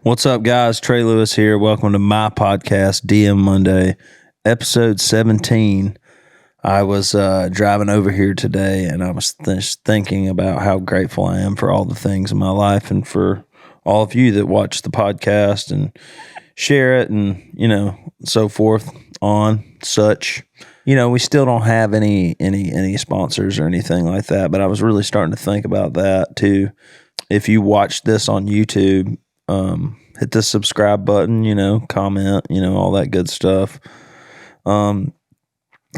What's up, guys? Trey Lewis here. Welcome to my podcast, DM Monday, episode 17. I was driving over here today, and I was thinking about how grateful I am for all the things in my life and for all of you that watch the podcast and share it and, so forth on such. We still don't have any sponsors or anything like that, but I was really starting to think about that too. If you watch this on YouTube, hit the subscribe button, comment, all that good stuff. Or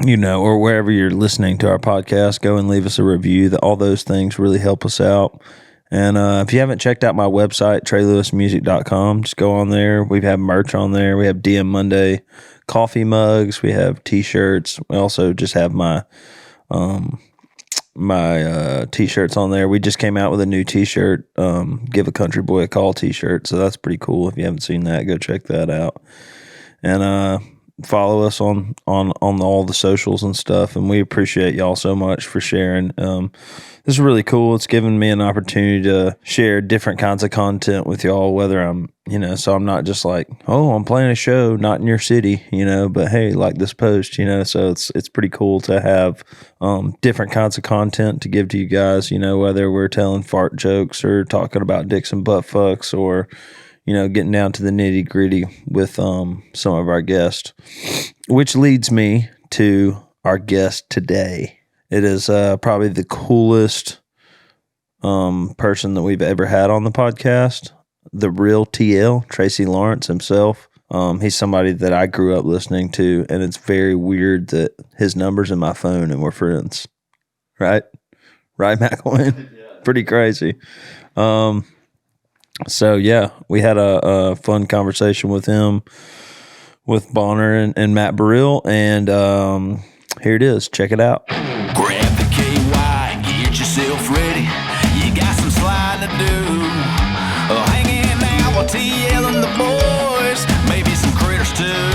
wherever you're listening to our podcast, go and leave us a review. All those things really help us out. And if you haven't checked out my website, treylewismusic.com, just go on there. We have merch on there. We have DM Monday coffee mugs. We have T-shirts. We also just have my T-shirts on there. We just came out with a new T-shirt, Give a Country Boy a Call T-shirt. So that's pretty cool. If you haven't seen that, go check that out. And follow us on all the socials and stuff. And we appreciate y'all so much for sharing. This is really cool. It's given me an opportunity to share different kinds of content with y'all, whether I'm, so I'm not just like, oh, I'm playing a show, not in your city, but hey, like this post, so it's pretty cool to have different kinds of content to give to you guys, whether we're telling fart jokes or talking about dicks and butt fucks or, getting down to the nitty gritty with some of our guests, which leads me to our guest today. It is probably the coolest person that we've ever had on the podcast, the real TL, Tracy Lawrence himself. He's somebody that I grew up listening to, and it's very weird that his number's in my phone and we're friends. Right, Mcilwain? Yeah. Pretty crazy. So, yeah, we had a fun conversation with him, with Bonner and Matt Burrell, and here it is. Check it out. Grab the KY, get yourself ready. You got some sliding to do. Hanging out with TL and the boys, maybe some critters too.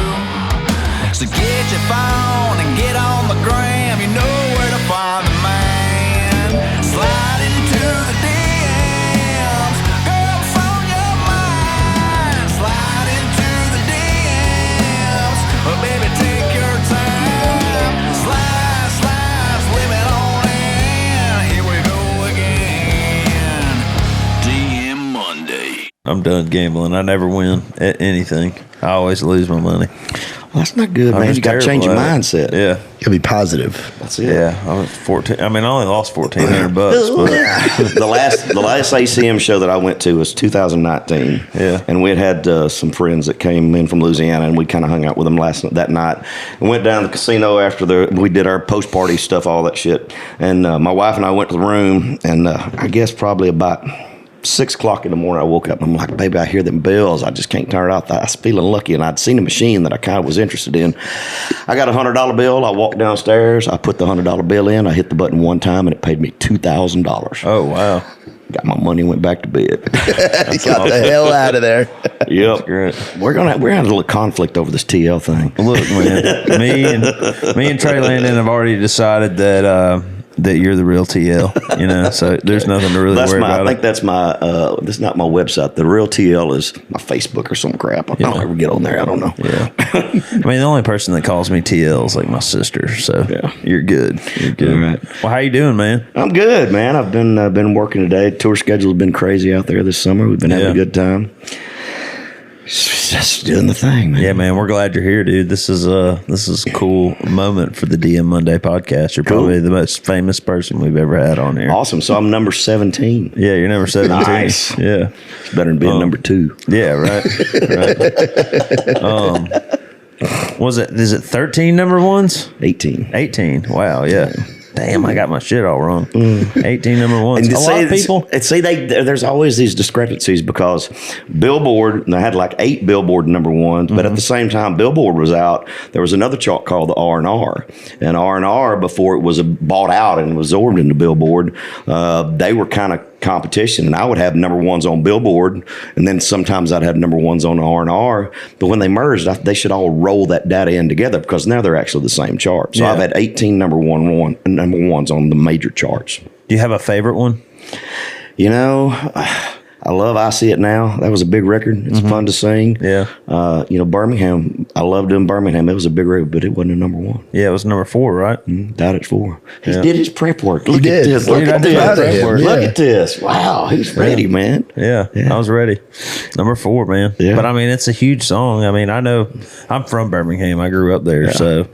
So get your phone and get on the gram. You know where to find the man. Slide into the DMs, girl, what's on your mind? Slide into the DMs, oh baby, take your time. Slide, slip it on in. Here we go again. DM Monday. I'm done gambling. I never win at anything. I always lose my money. Well, that's not good, man. You got to change your mindset. Yeah. You got to be positive. That's it. Yeah. I was 14. I mean, I only lost $1,400, but the last ACM show that I went to was 2019. Yeah. And we had some friends that came in from Louisiana, and we kind of hung out with them that night. And went down to the casino after we did our post-party stuff, all that shit. And my wife and I went to the room, and I guess probably about 6 o'clock in the morning, I woke up and I'm like, baby, I hear them bells. I just can't turn it off. I was feeling lucky, and I'd seen a machine that I kind of was interested in. I got a $100 bill. I walked downstairs. I put the $100 bill in. I hit the button one time, and it paid me $2,000. Oh, wow. Got my money and went back to bed. You got the hell out of there. Yep. That's great. We're having a little conflict over this TL thing. Look, man, me and Trey Landon have already decided that you're the real TL, so there's nothing to really worry about. I think that's that's not my website. The real TL is my Facebook or some crap. I don't ever get on there. I don't know. Yeah. I mean, the only person that calls me TL is like my sister. So yeah. You're good. You're good. All right. Well, how you doing, man? I'm good, man. I've been working today. Tour schedule has been crazy out there this summer. We've been having a good time. Just doing the thing, man. Yeah, man. We're glad you're here, dude. This is a cool moment for the DM Monday podcast. You're probably the most famous person we've ever had on here. Awesome. So I'm number 17. Yeah, you're number 17. Nice. Yeah, it's better than being number 2. Yeah, right. Is it 13 number ones? 18. Wow. Yeah. Damn, I got my shit all wrong. 18 number ones. And a lot of people. There's always these discrepancies because Billboard, and I had like 8 Billboard number ones, but at the same time Billboard was out, there was another chart called the R&R. And R&R, before it was bought out and absorbed into Billboard, they were kind of competition, and I would have number ones on Billboard, and then sometimes I'd have number ones on R&R. But when they merged, they should all roll that data in together because now they're actually the same chart. So I've had 18 number ones on the major charts. Do you have a favorite one? I love I See It Now. That was a big record. It's fun to sing. Yeah. Birmingham, I loved doing Birmingham. It was a big record, but it wasn't a number one. Yeah, it was number 4, right? Died at 4. He Yeah. did his prep work. Look did. at this. Look Look at at that. this. Yeah. Look at this. Wow, he's ready, man. Yeah, I was ready. Number 4, man. Yeah. But I mean, it's a huge song. I mean, I know I'm from Birmingham. I grew up there, so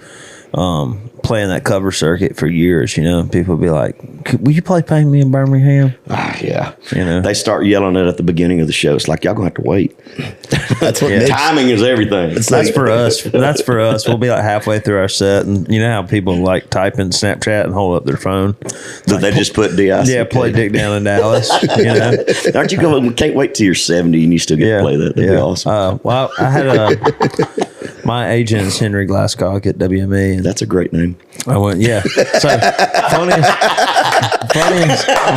playing that cover circuit for years, people would be like, "Will you play "Paint Me in Birmingham"? Yeah. You They start yelling it at the beginning of the show. It's like, y'all going to have to wait. That's what Yeah. makes Timing is everything. That's for us. That's for us. We'll be like halfway through our set, and you know how people like type in Snapchat and hold up their phone. Did they just put DIC? Yeah, play Dick Down in Dallas. Aren't you going? Can't wait till you're 70 and you still get to play that. That'd be awesome. Well, I had my agent is Henry Glasscock at WME, and That's a great name. I went, yeah. So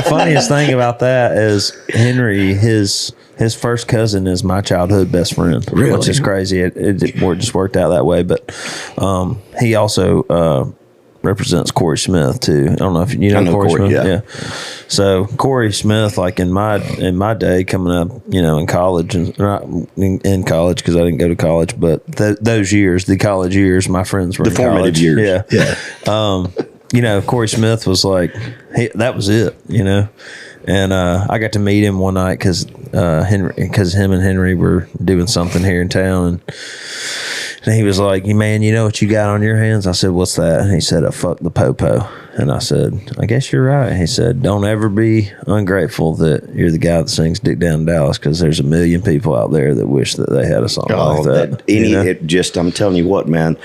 funniest thing about that is Henry, his first cousin is my childhood best friend, Really? which is crazy. It just worked out that way. But he also represents Corey Smith too. I don't know if you know, Corey Smith. yeah. So Corey Smith, like in my day coming up, in college, and not in college because I didn't go to college, but those years, the college years, my friends were The in formative college. years. Yeah. Corey Smith was like, that was it, And I got to meet him one night because him and Henry were doing something here in town, and he was like, "Man, you know what you got on your hands?" I said, "What's that?" And he said, "Fuck the popo." And I said, "I guess you're right." He said, "Don't ever be ungrateful that you're the guy that sings Dick Down in Dallas, because there's a million people out there that wish that they had a song like that." I'm telling you what, man.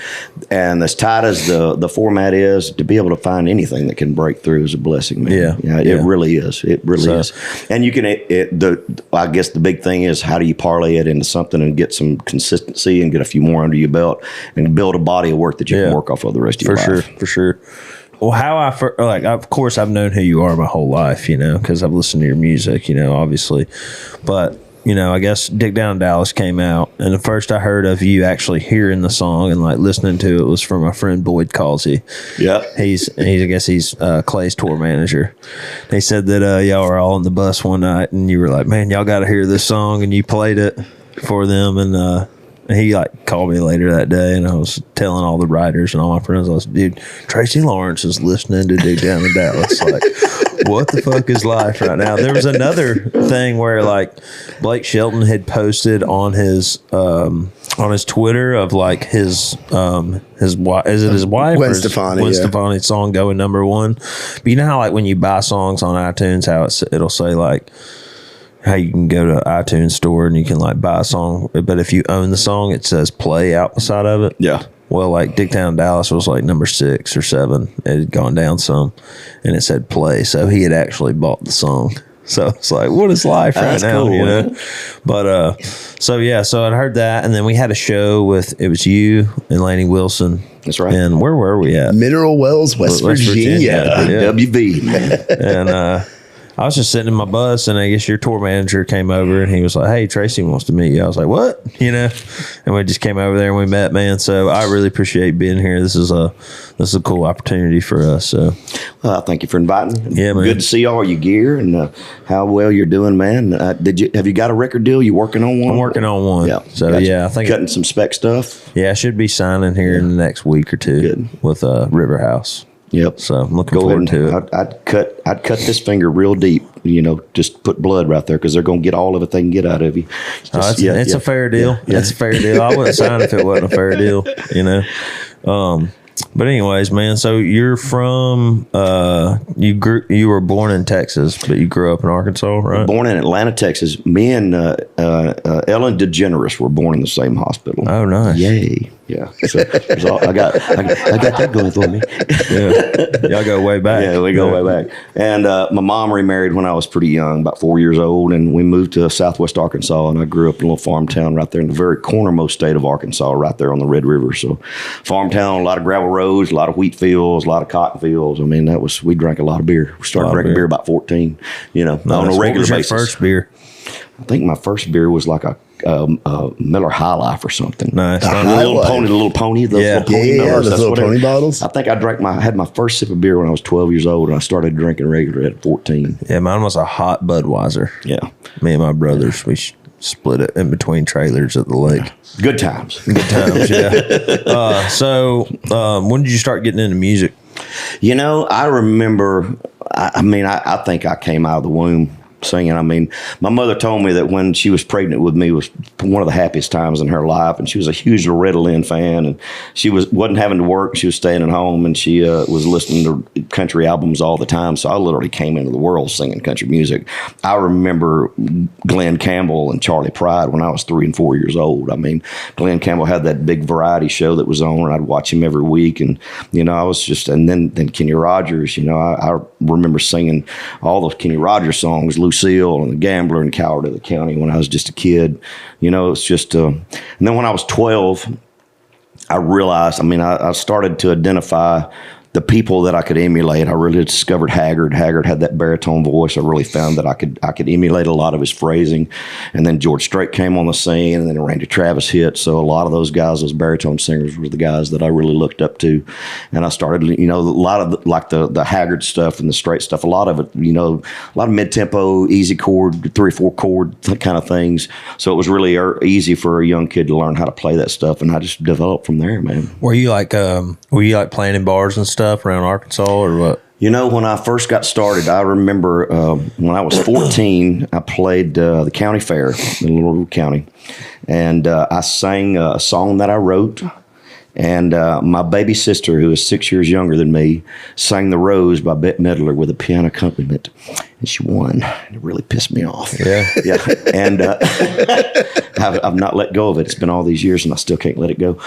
And as tight as the format is, to be able to find anything that can break through is a blessing, man. Yeah. It really is. It really is. And you can. I guess the big thing is, how do you parlay it into something and get some consistency and get a few more under your belt and build a body of work that you can work off of the rest of your life. For sure. Well, of course, I've known who you are my whole life, because I've listened to your music, obviously. But, I guess Dick Down in Dallas came out, and the first I heard of you actually hearing the song and like listening to it was from my friend Boyd Causey. Yeah. He's Clay's tour manager. He said that y'all were all on the bus one night, and you were like, "Man, y'all got to hear this song," and you played it for them, and he called me later that day, and I was telling all the writers and all my friends, I was, "Dude, Tracy Lawrence is listening to Dig Down in Dallas." Like, what the fuck is life right now? There was another thing where Blake Shelton had posted on his Twitter of his wife, is it his wife? Gwen Stefani, Gwen Stefani's song going number 1. But you know how when you buy songs on iTunes, how it'll say how you can go to iTunes store and you can buy a song, but if you own the song, it says play out the side of it. Yeah. Well, Dick Down in Dallas was number 6 or 7. It had gone down some, and it said play. So he had actually bought the song. So it's what is life right now? Cool, But so I'd heard that, and then we had a show with it was you and Laney Wilson. That's right. And where were we at? Mineral Wells, West Virginia. Yeah. WV, man. And I was just sitting in my bus, and I guess your tour manager came over, and he was like, "Hey, Tracy wants to meet you." I was like, "What?" And we just came over there and we met, man. So I really appreciate being here. This is a cool opportunity for us. So, thank you for inviting me. Yeah, man. Good to see all your gear and how well you're doing, man. Have you got a record deal? You working on one? I'm working on one. Yeah. So Gotcha. I think cutting some spec stuff. Yeah, I should be signing here in the next week or two. Good. With River House. Yep. So I'm looking forward to it. I'd cut this finger real deep. Just put blood right there because they're going to get all of it they can get out of you. It's a fair deal. Yeah. It's a fair deal. I wouldn't sign if it wasn't a fair deal. But anyways, man. So you're from you were born in Texas, but you grew up in Arkansas, right? Born in Atlanta, Texas. Me and Ellen DeGeneres were born in the same hospital. Oh, nice. Yay! Yeah, so I got that going for me. Yeah, y'all go way back. Yeah, we go way back. And my mom remarried when I was pretty young, about 4 years old, and we moved to Southwest Arkansas. And I grew up in a little farm town right there in the very cornermost state of Arkansas, right there on the Red River. So, farm town, a lot of gravel roads, a lot of wheat fields, a lot of cotton fields. I mean, we drank a lot of beer. We started drinking beer about 14. On a regular basis. What was your first beer? I think my first beer was like a Miller High Life or something. Nice. The little pony. Those little pony Millers. Those little pony bottles. I think I had my first sip of beer when I was 12 years old, and I started drinking regularly at 14. Yeah, mine was a hot Budweiser. Yeah. Me and my brothers, we split it in between trailers at the lake. Good times. Good times, yeah. So when did you start getting into music? I remember, I think I came out of the womb singing. I mean, my mother told me that when she was pregnant with me was one of the happiest times in her life, and she was a huge Loretta Lynn fan, and she wasn't having to work. She was staying at home, and she was listening to country albums all the time. So I literally came into the world singing country music. I remember Glenn Campbell and Charlie Pride when I was 3 and 4 years old. I mean, Glenn Campbell had that big variety show that was on, and I'd watch him every week. And I was just, and then Kenny Rogers. I remember singing all those Kenny Rogers songs, Lucille and The Gambler and Coward of the County when I was just a kid. It's just, and then when I was 12, I realized, I started to identify the people that I could emulate. I really discovered Haggard. Haggard had that baritone voice. I really found that I could emulate a lot of his phrasing. And then George Strait came on the scene, and then Randy Travis hit. So a lot of those guys, those baritone singers, were the guys that I really looked up to. And I started, a lot of the Haggard stuff and the Strait stuff, a lot of it, a lot of mid-tempo, easy chord, 3 or 4 chord kind of things. So it was really easy for a young kid to learn how to play that stuff. And I just developed from there, man. Were you like playing in bars and stuff around Arkansas or what? When I first got started, I remember when I was 14, I played the county fair in Little County, and I sang a song that I wrote. And my baby sister, who is 6 years younger than me, sang The Rose by Bette Midler with a piano accompaniment. And she won. It really pissed me off. Yeah. Yeah. And I've not let go of it. It's been all these years, and I still can't let it go.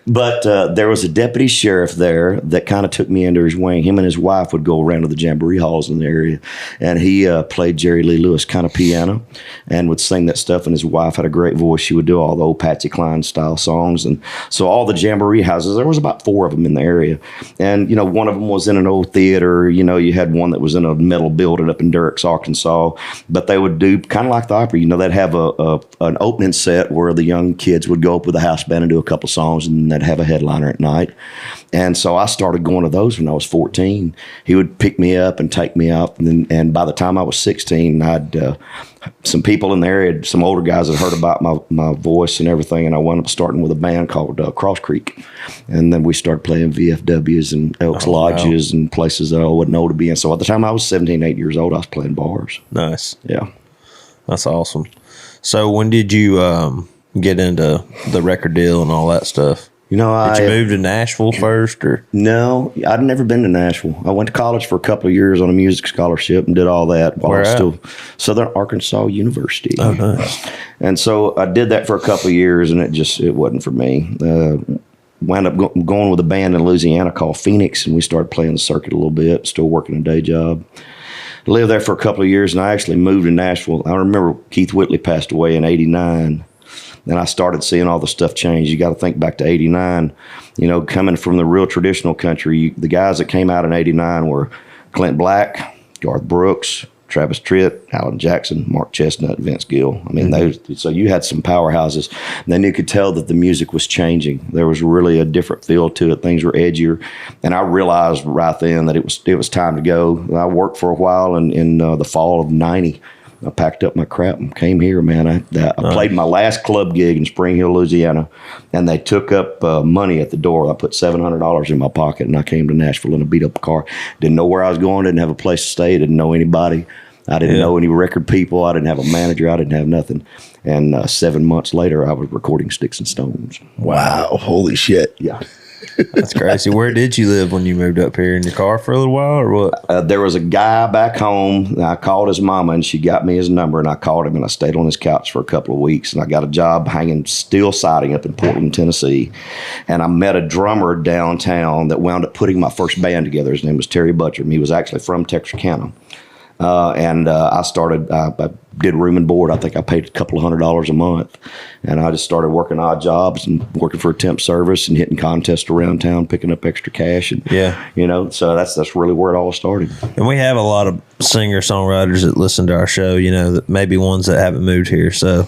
But there was a deputy sheriff there that kind of took me under his wing. Him and his wife would go around to the jamboree halls in the area, and he played Jerry Lee Lewis kind of piano and would sing that stuff. And his wife had a great voice. She would do all the old Patsy Cline style songs. And so all the jamboree houses, there was about 4 of them in the area. And, one of them was in an old theater. You had one that was in a metal building up in Dierks, Arkansas. But they would do kind of like the opera. They'd have an opening set where the young kids would go up with a house band and do a couple songs, and they'd have a headliner at night. And so I started going to those when I was 14. He would pick me up and take me out. And by the time I was 16, I'd some people in the area, some older guys had heard about my voice and everything, and I wound up starting with a band called Cross Creek. And then we started playing VFWs and Elks Lodges and places that I wouldn't know to be in. So at the time I was 17, 8 years old, I was playing bars. Nice. Yeah. That's awesome. So when did you get into the record deal and all that stuff? Did you move to Nashville first, or? No, I'd never been to Nashville. I went to college for a couple of years on a music scholarship and did all that while I was still Southern Arkansas University. Oh, nice. And so I did that for a couple of years, and it wasn't for me. Wound up going with a band in Louisiana called Phoenix, and we started playing the circuit a little bit, still working a day job. Lived there for a couple of years, and I actually moved to Nashville. I remember Keith Whitley passed away in 89. And I started seeing all the stuff change. You got to think back to 89. Coming from the real traditional country, the guys that came out in 89 were Clint Black, Garth Brooks, Travis Tritt, Alan Jackson, Mark Chestnut, Vince Gill. So you had some powerhouses. And then you could tell that the music was changing. There was really a different feel to it. Things were edgier. And I realized right then that it was time to go. I worked for a while in the fall of 90. I packed up my crap and came here, man. I played my last club gig in Spring Hill, Louisiana, and they took up money at the door. I put $700 in my pocket, and I came to Nashville in a beat-up car. Didn't know where I was going, didn't have a place to stay, didn't know anybody. I didn't know any record people. I didn't have a manager. I didn't have nothing. And 7 months later, I was recording Sticks and Stones. Wow. Holy shit. Yeah. That's crazy. Where did you live when you moved up here? In your car for a little while, or what? There was a guy back home. I called his mama, and she got me his number, and I called him, and I stayed on his couch for a couple of weeks, and I got a job hanging steel siding up in Portland, Tennessee. And I met a drummer downtown that wound up putting my first band together. His name was Terry Butcher. He was actually from Texarkana. I did room and board. I think I paid a couple of $100 a month, and I just started working odd jobs and working for a temp service and hitting contests around town, picking up extra cash. And so that's really where it all started. And we have a lot of singer songwriters that listen to our show. That maybe ones that haven't moved here. So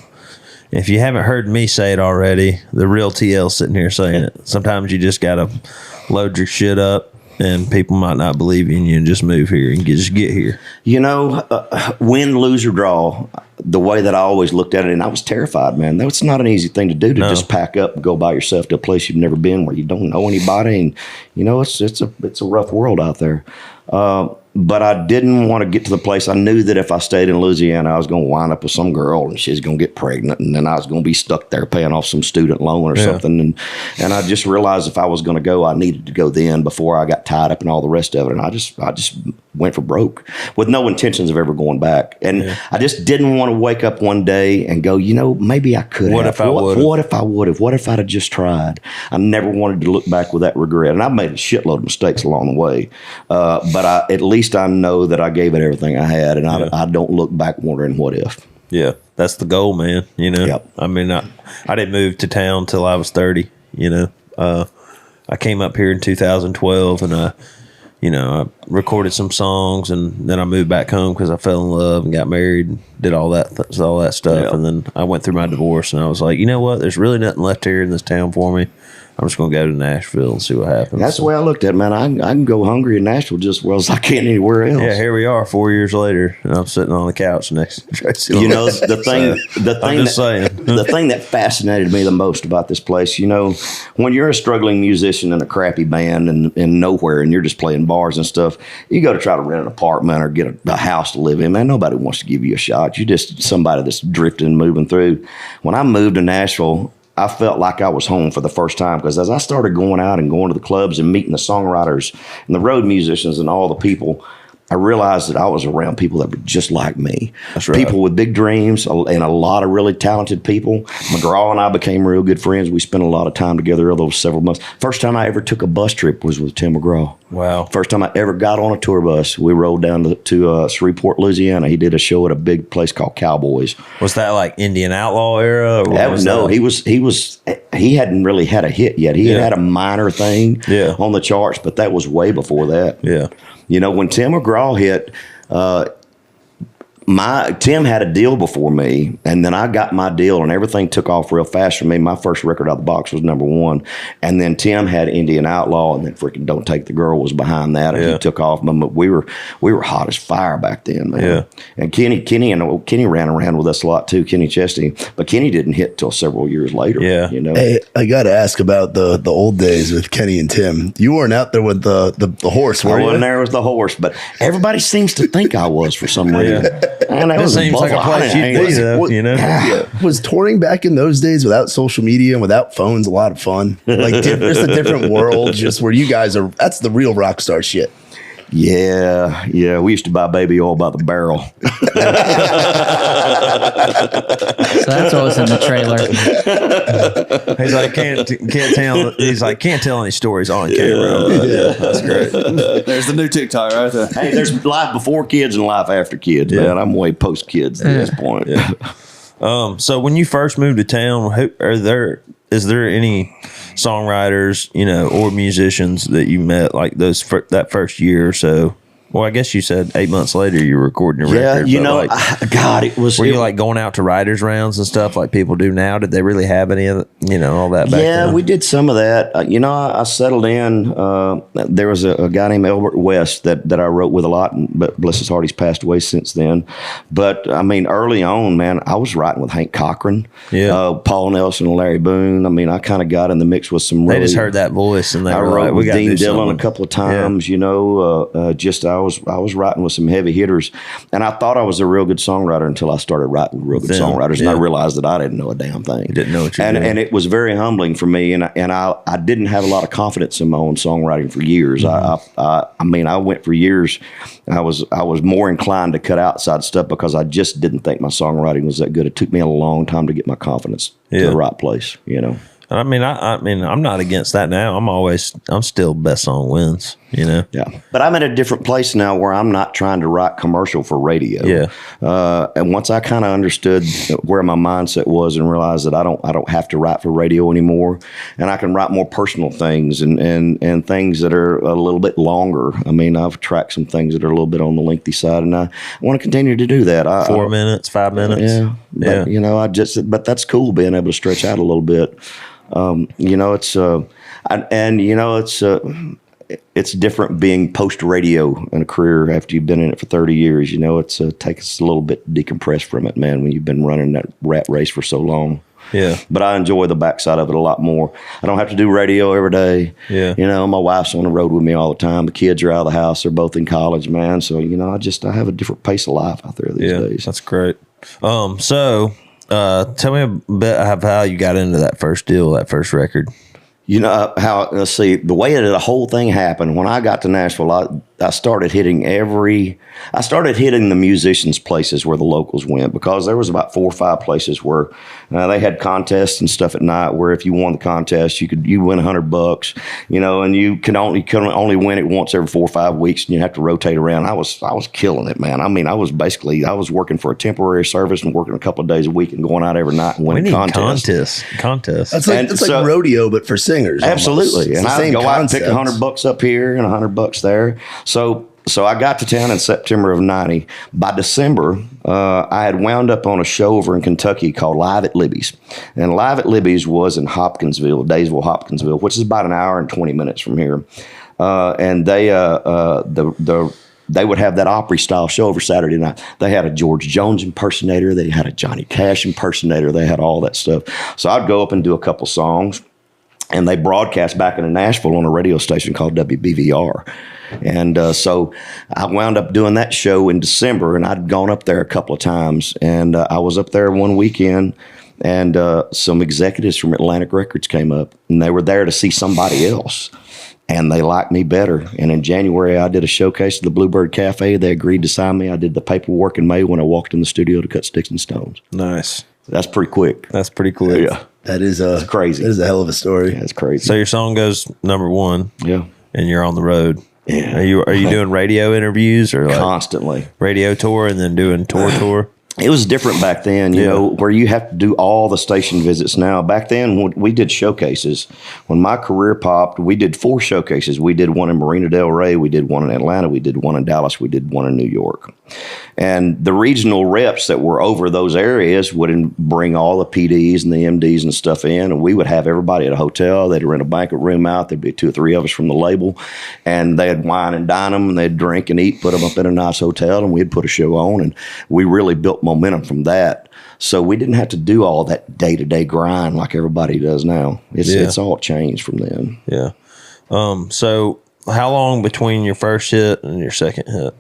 if you haven't heard me say it already, the real TL sitting here saying it. Sometimes you just got to load your shit up, and people might not believe in you, and just move here and just get here. You know, win, lose, or draw, the way that I always looked at it, and I was terrified, man. That's not an easy thing to do, to just pack up and go by yourself to a place you've never been, where you don't know anybody. And, you know, it's a rough world out there. But I didn't want to get to the place. I knew that if I stayed in Louisiana, I was going to wind up with some girl and she's going to get pregnant, and then I was going to be stuck there paying off some student loan or something. And I just realized if I was going to go, I needed to go then before I got tied up in all the rest of it. And I just went for broke with no intentions of ever going back. And I just didn't want to wake up one day and go, you know, maybe I could. What if I would? What if I would have? What if I'd have just tried? I never wanted to look back with that regret. And I've made a shitload of mistakes along the way. But at least I know that I gave it everything I had, and I don't look back wondering what if. Yeah, that's the goal, man. You know, I mean, I didn't move to town till I was 30. You know, I came up here in 2012, and I recorded some songs, and then I moved back home because I fell in love and got married, and did all that stuff, and then I went through my divorce, and I was like, you know what? There's really nothing left here in this town for me. I'm just going to go to Nashville and see what happens. That's the way I looked at it, man. I can go hungry in Nashville just as well as I can anywhere else. Yeah, here we are 4 years later, and I'm sitting on the couch next to Tracy Lawrence. You know, the thing that fascinated me the most about this place, you know, when you're a struggling musician in a crappy band and in nowhere, and you're just playing bars and stuff, you go to try to rent an apartment or get a house to live in, man, nobody wants to give you a shot. You're just somebody that's drifting and moving through. When I moved to Nashville, I felt like I was home for the first time, because as I started going out and going to the clubs and meeting the songwriters and the road musicians and all the people, I realized that I was around people that were just like me. That's right. People with big dreams and a lot of really talented people. McGraw and I became real good friends. We spent a lot of time together those several months. First time I ever took a bus trip was with Tim McGraw. Wow. First time I ever got on a tour bus, we rode down to Shreveport, Louisiana. He did a show at a big place called Cowboys. Was that like Indian Outlaw era? He hadn't really had a hit yet. He had a minor thing on the charts, but that was way before that. Yeah. You know, when Tim McGraw hit, Tim had a deal before me, and then I got my deal, and everything took off real fast for me. My first record out of the box was #1, and then Tim had Indian Outlaw, and then freaking Don't Take the Girl was behind that, and he took off. But we were hot as fire back then, man. Yeah. And Kenny ran around with us a lot too, Kenny Chesney, but Kenny didn't hit till several years later. Yeah, you know. Hey, I got to ask about the old days with Kenny and Tim. You weren't out there with the horse, were you? I wasn't there with the horse, but everybody seems to think I was for some reason. And that seems like a place you'd be, though, you know? Was touring back in those days without social media and without phones a lot of fun? Like, just a different world, just where you guys are, that's the real rock star shit. Yeah. We used to buy baby oil by the barrel. So that's what was in the trailer. He's like, can't tell any stories on camera. Yeah, that's great. There's the new TikTok right there. Hey, there's life before kids and life after kids, man. I'm way post kids at this point. Yeah. So when you first moved to town, is there any songwriters, you know, or musicians that you met like that first year or so? Well, I guess you said 8 months later you were recording your record. Yeah, you know, it was. Were you like going out to writers' rounds and stuff like people do now? Did they really have any of all that back then? Yeah, we did some of that. I settled in. There was a guy named Albert West that I wrote with a lot, but bless his heart, he's passed away since then. But I mean, early on, man, I was writing with Hank Cochran, Paul Nelson, and Larry Boone. I mean, I kind of got in the mix with some. They just heard that voice and they were like, "We got Dean Dillon a couple of times." Yeah. I was writing with some heavy hitters, and I thought I was a real good songwriter until I started writing real good songwriters, and I realized that I didn't know a damn thing. You didn't know what you were doing. And it was very humbling for me, and I didn't have a lot of confidence in my own songwriting for years. Mm-hmm. I went for years. I was more inclined to cut outside stuff because I just didn't think my songwriting was that good. It took me a long time to get my confidence to the right place, you know. I mean, I'm not against that now. I'm still best song wins. you know? Yeah. But I'm at a different place now where I'm not trying to write commercial for radio. Yeah. And once I kind of understood where my mindset was and realized that I don't have to write for radio anymore, and I can write more personal things and things that are a little bit longer. I mean, I've tracked some things that are a little bit on the lengthy side, and I want to continue to do that. 4 minutes, 5 minutes. Yeah. But, you know, but that's cool being able to stretch out a little bit. You know, it's different being post radio in a career after you've been in it for 30 years. You know, it's takes us a little bit to decompress from it, man, when you've been running that rat race for so long. Yeah. But I enjoy the backside of it a lot more. I don't have to do radio every day. Yeah. You know, my wife's on the road with me all the time. The kids are out of the house. They're both in college, man. So, you know, I have a different pace of life out there these days. That's great. So tell me a bit of how you got into that first deal, that first record. You know, let's see, the way that the whole thing happened, when I got to Nashville, I started hitting the musicians' places where the locals went, because there was about 4 or 5 places where they had contests and stuff at night where if you won the contest, you win $100, you know, and you can only win it once every 4 or 5 weeks, and you have to rotate around. I was killing it, man. I mean, I was working for a temporary service and working a couple of days a week and going out every night and winning contests. Contests. It's like rodeo, but for singers. Absolutely. And I'd go out and pick $100 up here and $100 there. So I got to town in September of '90. By December, I had wound up on a show over in Kentucky called Live at Libby's. And Live at Libby's was in Hopkinsville, Daysville, Hopkinsville, which is about an hour and 20 minutes from here. And they would have that Opry-style show over Saturday night. They had a George Jones impersonator. They had a Johnny Cash impersonator. They had all that stuff. So I'd go up and do a couple songs. And they broadcast back into Nashville on a radio station called WBVR. And so I wound up doing that show in December, and I'd gone up there a couple of times. And I was up there one weekend, and some executives from Atlantic Records came up, and they were there to see somebody else. And they liked me better. And in January, I did a showcase at the Bluebird Cafe. They agreed to sign me. I did the paperwork in May when I walked in the studio to cut Sticks and Stones. Nice. That's pretty quick. That's pretty quick. Yeah. That is crazy. That is a hell of a story. That's crazy. So your song goes #1. Yeah. And you're on the road. Yeah. Are you doing radio interviews or like constantly radio tour and then doing tour? It was different back then, you know, where you have to do all the station visits now. Back then, we did showcases. When my career popped, we did 4 showcases. We did one in Marina Del Rey. We did one in Atlanta. We did one in Dallas. We did one in New York. And the regional reps that were over those areas would bring all the PDs and the MDs and stuff in, and we would have everybody at a hotel. They'd rent a banquet room out. There'd be 2 or 3 of us from the label, and they'd wine and dine them, and they'd drink and eat, put them up in a nice hotel, and we'd put a show on, and we really built momentum from that. So we didn't have to do all that day-to-day grind like everybody does now. It's all changed from then. Yeah. So how long between your first hit and your second hit?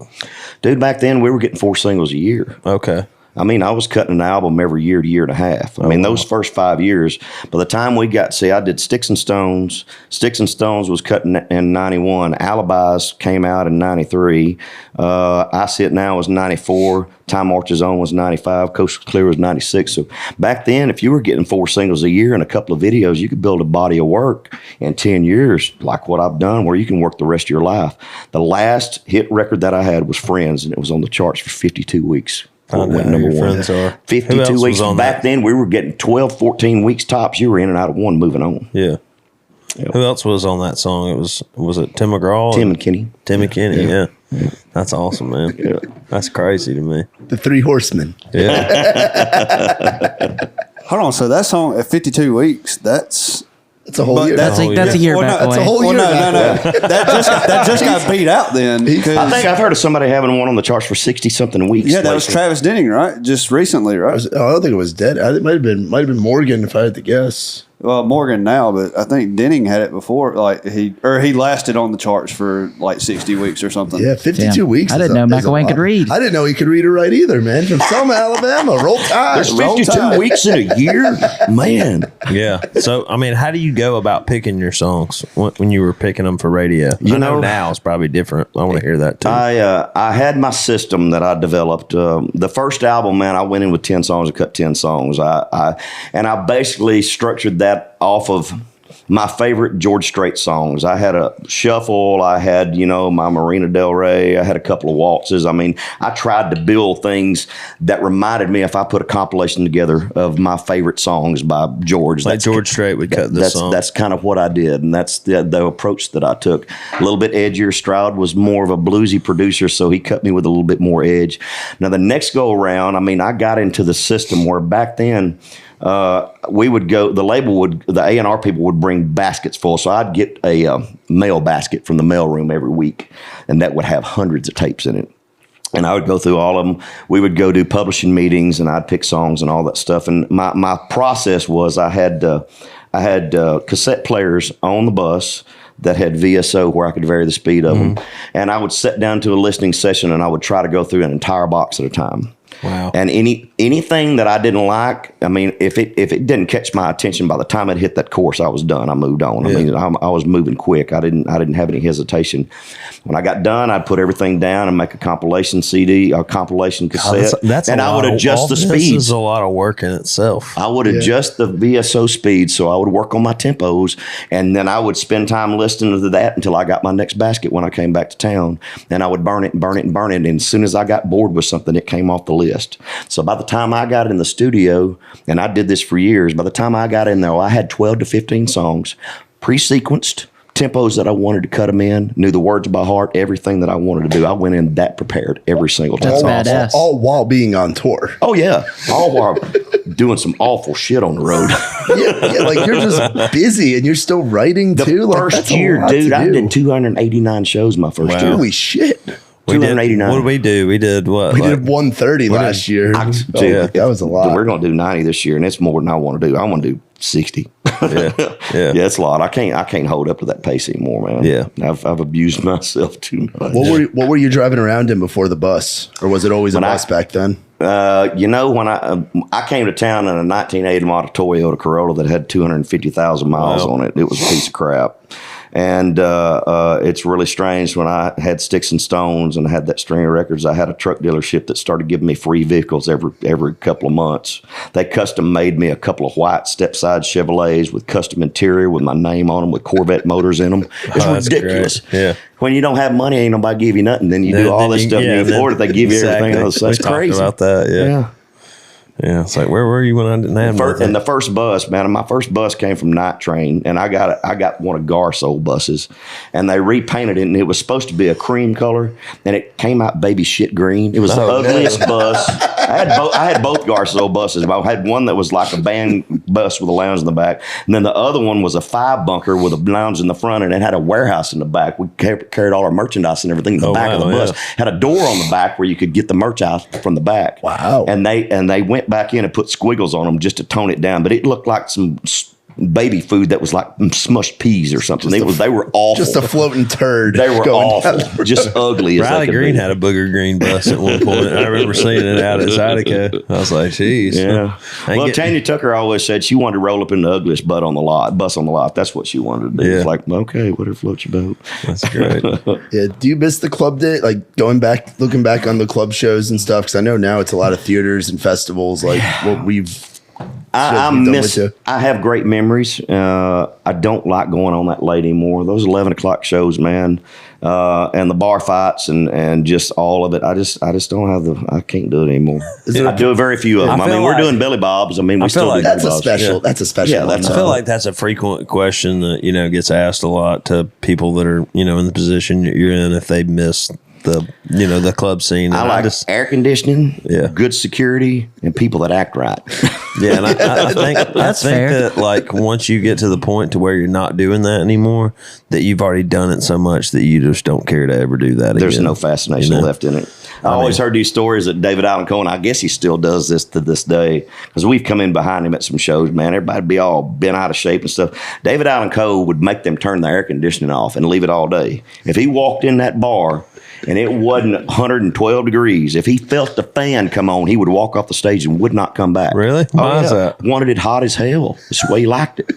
Dude, back then we were getting 4 singles a year. Okay. I mean, I was cutting an album every year to year and a half. I mean, those first 5 years, by the time we got, I did Sticks and Stones. Sticks and Stones was cut in 91. Alibis came out in 93. I See It Now was 94. Time Marches On was 95. Coast Clear was 96. So back then, if you were getting 4 singles a year and a couple of videos, you could build a body of work in 10 years, like what I've done, where you can work the rest of your life. The last hit record that I had was Friends, and it was on the charts for 52 weeks. I know who your friends are. 52 weeks. Back then, we were getting 12, 14 weeks tops. You were in and out of one, moving on. Yeah. Yep. Who else was on that song? Was it Tim McGraw? Tim and Kenny. Tim and Kenny, yeah. That's awesome, man. Yeah. That's crazy to me. The 3 Horsemen. Yeah. Hold on. So that song at 52 weeks, that's a whole year. That's a year back. That's a whole year. No. That just got beat out then. I think I've heard of somebody having one on the charts for 60-something weeks. Yeah, that was Travis Denning, right? Just recently, right? I don't think it was Dead. It might have been Morgan, if I had to guess. Well, Morgan now, but I think Denning had it before. Like he lasted on the charts for like 60 weeks or something. Yeah, 52 weeks. I didn't know Mcilwain could read. I didn't know he could read or write either, man. From Selma, Alabama. Roll Tide. There's 52 weeks in a year? Man. Yeah. So, I mean, how do you go about picking your songs when you were picking them for radio? I know now it's probably different. I want to hear that too. I had my system that I developed. The first album, man, I went in with 10 songs and cut 10 songs. I basically structured that off of my favorite George Strait songs. I had a shuffle. I had, my Marina Del Rey. I had a couple of waltzes. I mean, I tried to build things that reminded me if I put a compilation together of my favorite songs by George. Like George Strait would cut this song. That's kind of what I did, and that's the approach that I took. A little bit edgier. Stroud was more of a bluesy producer, so he cut me with a little bit more edge. Now, the next go around, I mean, I got into the system where back then, we would go, the A&R people would bring baskets full. So I'd get a mail basket from the mailroom every week, and that would have hundreds of tapes in it. And I would go through all of them. We would go do publishing meetings, and I'd pick songs and all that stuff. And my process was I had cassette players on the bus that had VSO where I could vary the speed of them. And I would sit down to a listening session, and I would try to go through an entire box at a time. Wow. And anything that I didn't like, I mean, if it didn't catch my attention, by the time it hit that course, I was done. I moved on. I mean, I was moving quick. I didn't have any hesitation. When I got done, I'd put everything down and make a compilation CD, a compilation cassette. And I would adjust the speeds. This is a lot of work in itself. I would adjust the VSO speed, so I would work on my tempos, and then I would spend time listening to that until I got my next basket when I came back to town. And I would burn it and burn it and burn it. And as soon as I got bored with something, it came off the list. So by the time I got in the studio, and I did this for years, by the time I got in there, I had 12 to 15 songs, pre-sequenced, tempos that I wanted to cut them in, knew the words by heart, everything that I wanted to do. I went in that prepared every single time. That's badass. All while being on tour. Oh, yeah. All while doing some awful shit on the road. yeah, like you're just busy and you're still writing too. The first year, dude, I did 289 shows my first year. Holy shit. We did, 289. what did we do? We did what? We did 130 last year. Dude, that was a lot. We're going to do 90 this year, and it's more than I want to do. I want to do 60. Yeah. It's a lot. I can't hold up to that pace anymore, man. Yeah. I've abused myself too much. What were you driving around in before the bus, or was it always a bus back then? When I came to town in a 1980 model Toyota Corolla that had 250,000 miles on it. It was a piece of crap. And it's really strange. When I had Sticks and Stones and I had that string of records, I had a truck dealership that started giving me free vehicles every couple of months. They custom made me a couple of white step-side Chevrolets with custom interior with my name on them with Corvette motors in them. It's ridiculous. Great. Yeah. When you don't have money, ain't nobody give you nothing. Then you do all this stuff and you afford it. They give you everything else. That's crazy. About that. Yeah. Yeah, it's like, where were you when I didn't have nothing? And the first bus, man, my first bus came from Night Train, and I got one of Garth's old buses, and they repainted it, and it was supposed to be a cream color, and it came out baby shit green. It was the ugliest bus. I had both Garth's old buses. I had one that was like a band bus with a lounge in the back, and then the other one was a 5-bunker with a lounge in the front, and it had a warehouse in the back. We carried all our merchandise and everything in the back of the bus. Had a door on the back where you could get the merch out from the back. Wow. And they went back in and put squiggles on them just to tone it down, but it looked like some baby food that was like smushed peas or something. They were awful. Just a floating turd. They were awful. Just ugly as Riley they could Green be. had a booger green bus at one point. I remember seeing it out at Zydeco. I was like, geez. Yeah. Well, Tanya Tucker always said she wanted to roll up in the ugliest bus on the lot. That's what she wanted to do. Yeah. It's like, okay, whatever floats your boat. That's great. Yeah. Do you miss the club day? Like looking back on the club shows and stuff? Because I know now it's a lot of theaters and festivals. Like what we've. I have great memories. I don't like going on that late anymore. Those 11 o'clock shows, man, and the bar fights and just all of it. I just don't I can't do it anymore. I do very few of them. I mean, we're doing Billy Bob's. I mean, we still do that's Billy a Bob's. special. Yeah. That's a special. Yeah, I feel like that's a frequent question that gets asked a lot to people that are in the position you're in if they miss the club scene. I like air conditioning, Yeah. good security, and people that act right. Yeah, and I think fair. that like once you get to the point to where you're not doing that anymore, that you've already done it so much that you just don't care to ever do that again. There's no fascination left in it. I always heard these stories that David Allen Coe, I guess he still does this to this day, because we've come in behind him at some shows, man. Everybody'd be all bent out of shape and stuff. David Allen Coe would make them turn the air conditioning off and leave it all day. If he walked in that bar and it wasn't 112 degrees, if he felt the fan come on, he would walk off the stage and would not come back. Really? Why is that? Wanted it hot as hell. That's the way he liked it.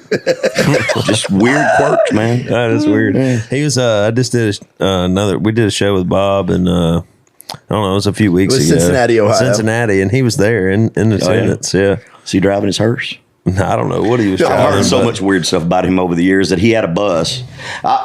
Just weird quirks, man. That is weird. Yeah. He was. I just did we did a show with Bob and. I don't know. It was a few weeks ago. Cincinnati, Ohio. Cincinnati, and he was there in attendance. Yeah. Is he driving his hearse? I don't know what he was I've calling. heard so but- much weird stuff about him over the years that he had a bus.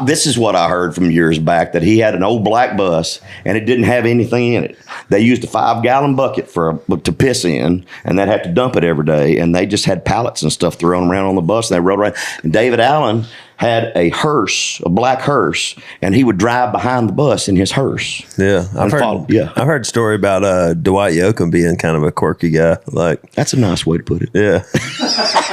This is what I heard from years back, that he had an old black bus and it didn't have anything in it. They used a 5-gallon bucket to piss in, and they'd have to dump it every day. And they just had pallets and stuff thrown around on the bus, and they rode around. And David Allen had a hearse, a black hearse, and he would drive behind the bus in his hearse. Yeah, I've heard a story about Dwight Yoakam being kind of a quirky guy. Like, That's a nice way to put it. yeah,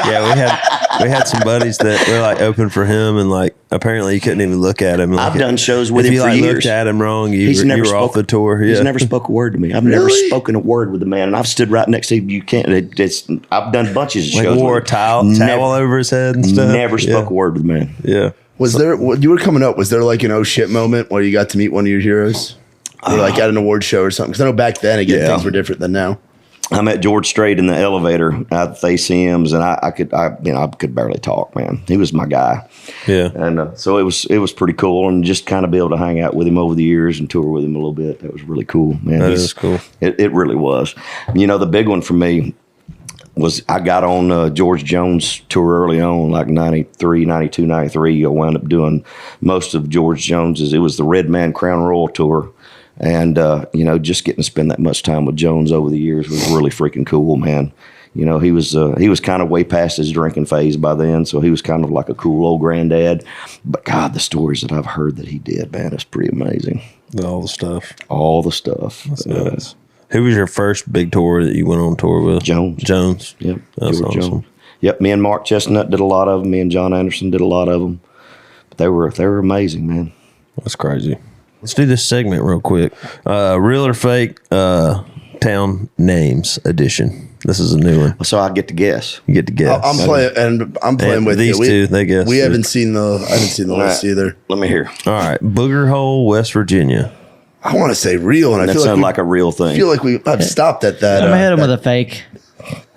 yeah. We had some buddies that were like open for him, and like apparently you couldn't even look at him. Like, I've done shows with if him you for like years. looked at him wrong, you were off the tour. Yeah. He's never spoke a word to me. I've never spoken a word with the man, and I've stood right next to him. You can't. I've done bunches of like shows. wore a with him. towel over his head and stuff. Never spoke a word with the man. Yeah. Was there, when you were coming up, was there like an oh shit moment where you got to meet one of your heroes? Or like at an award show or something? Because I know back then, again, Yeah. things were different than now. I met George Strait in the elevator at the ACMs, and I could barely talk, man. He was my guy. Yeah. And so it was pretty cool, and just kind of be able to hang out with him over the years and tour with him a little bit. That was really cool, man. That is cool. It really was. You know, the big one for me was I got on George Jones' tour early on, like 93, 92, 93. I wound up doing most of George Jones's. It was the Red Man Crown Royal tour. And, just getting to spend that much time with Jones over the years was really freaking cool, man. You know, he was kind of way past his drinking phase by then, so he was kind of like a cool old granddad. But, God, the stories that I've heard that he did, man, it's pretty amazing. All the stuff. All the stuff. That's nuts. Who was your first big tour that you went on tour with? Jones. Yep. That's George awesome. Jones. Yep. Me and Mark Chestnut did a lot of them. Me and John Anderson did a lot of them. But they were amazing, man. That's crazy. Let's do this segment real quick. Real or fake town names edition. This is a new one. So I get to guess. You get to guess. I'm playing with these you. two. They guess. I haven't seen the list either. Let me hear. All right. Booger Hole, West Virginia. I want to say real, and I That feel sounds like like a real thing. I feel like I've stopped at that. I'm gonna hit him with a fake.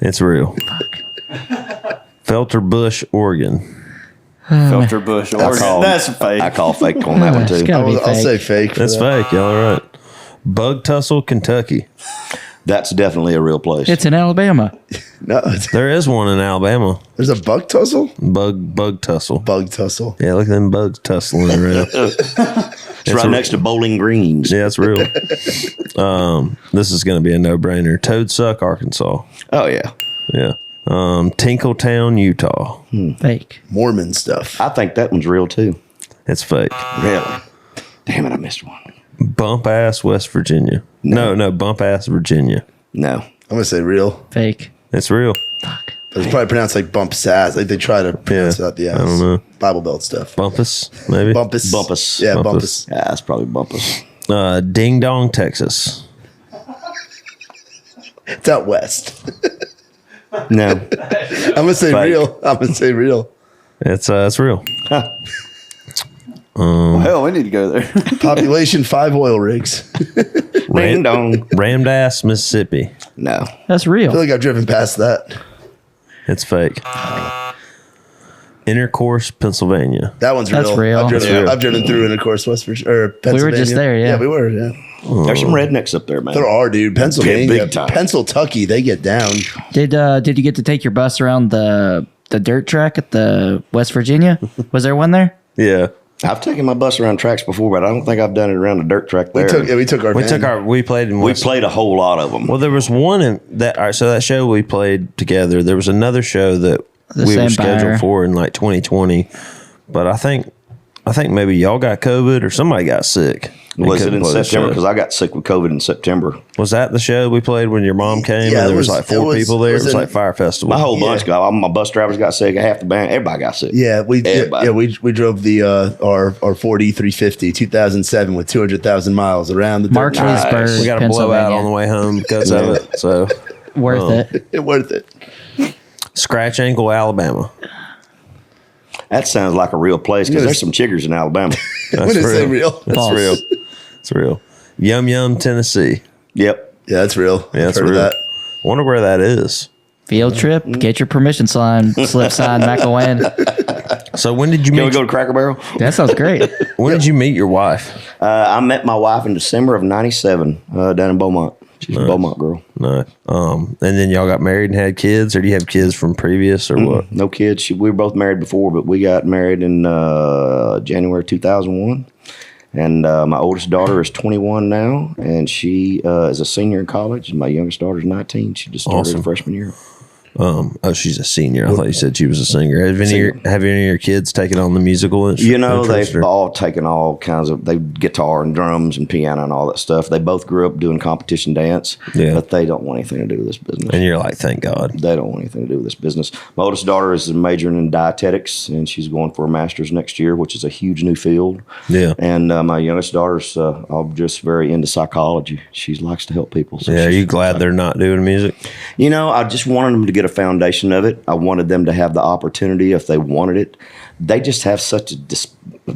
It's real. Felter Bush, Oregon. Filter Bush. Oregon. That's a fake. I call fake on that one It's too. gotta be I'll fake. say fake. for That's that. fake. Y'all are right. Bug Tussle, Kentucky. That's definitely a real place. It's in Alabama. No, There is one in Alabama. there's a bug tussle. Bug Tussle. Bug tussle. Yeah, look at them bugs tussling around. It's right next to Bowling Greens. Yeah, it's real. This is going to be a no-brainer. Toad Suck, Arkansas. Oh yeah. Yeah. Tinkletown, Utah. Fake. Mormon stuff. I think that one's real too. It's fake. Really? Damn it, I missed one. Bump Ass, West Virginia. No, Bump Ass, Virginia. No. I'm gonna say real. Fake. It's real. Fuck. But it's probably pronounced like bump sass. Like they try to pronounce Yeah, out the I don't know. Bible Belt stuff. Bumpus, maybe. Bumpus. Bumpus. Yeah, Bumpus. bumpus. Yeah, that's probably Bumpus. Ding Dong, Texas. It's out west. No. I'm gonna say Fake. real. I'm gonna say real. It's real. Well, hell, we need to go there. Population 5 oil rigs. Ding dong. Ramdass, Mississippi. No. That's I real. feel like I've driven past that. It's fake. Intercourse, Pennsylvania. That one's That's real. I've driven through Intercourse, West Virginia, or Pennsylvania. just there, yeah. Yeah, we were, yeah. There's some rednecks up there, man. There are, dude. Pennsylvania, Big time. Pennsylvania, they get down. Did you get to take your bus around the dirt track at the West Virginia? Was there one there? Yeah. I've taken my bus around tracks before, but I don't think I've done it around the dirt track there. We took our van. We played in We West. played a whole lot of them. Well, there was one in that. All right, so that show we played together. There was another show that The we were same scheduled buyer. for in like 2020, but I think maybe y'all got COVID or somebody got sick. and Was it couldn't in play the September? show. Because I got sick with COVID in September. Was that the show we played when your mom came? Yeah, and it there was was- like four it was- people there. was It was in- like Fire Festival. My whole bunch Yeah. got. All my bus drivers got sick. Half the band, everybody got sick. Yeah, we Everybody. drove the our Ford E350 2007 with 200,000 miles around the dirt track. Marksville, we got a blowout on the way home because of it. So Worth it. Worth it. Scratch Ankle, Alabama. That sounds like a real place because Yes. there's some chiggers in Alabama. I'm gonna say real. That's False. real. It's real. Yum Yum, Tennessee. Yep. Yeah, that's real. Yeah, I've that's heard of real. that. Wonder where that is. Field trip. Get your permission slip signed, Mcilwain. So when did you Can we meet? go to Cracker Barrel? That sounds great. When did you meet your wife? I met my wife in December of '97 down in Beaumont. She's a Beaumont girl. No. And then y'all got married and had kids, or do you have kids from previous, or what? No kids. We were both married before, but we got married in January 2001. And my oldest daughter is 21 now, and she is a senior in college. And my youngest daughter is 19. She just started her freshman year. She's a senior. I thought you said she was a singer. Have any of your kids taken on the musical interest? You know, they've all taken all kinds of guitar and drums and piano and all that stuff. They both grew up doing competition dance, but they don't want anything to do with this business. And you're like, thank God. They don't want anything to do with this business. My oldest daughter is majoring in dietetics, and she's going for a master's next year, which is a huge new field. Yeah. And my youngest daughter's just very into psychology. She likes to help people. So are you glad they're not doing music? You know, I just wanted them to get a foundation of it. I wanted them to have the opportunity if they wanted it. They just have such a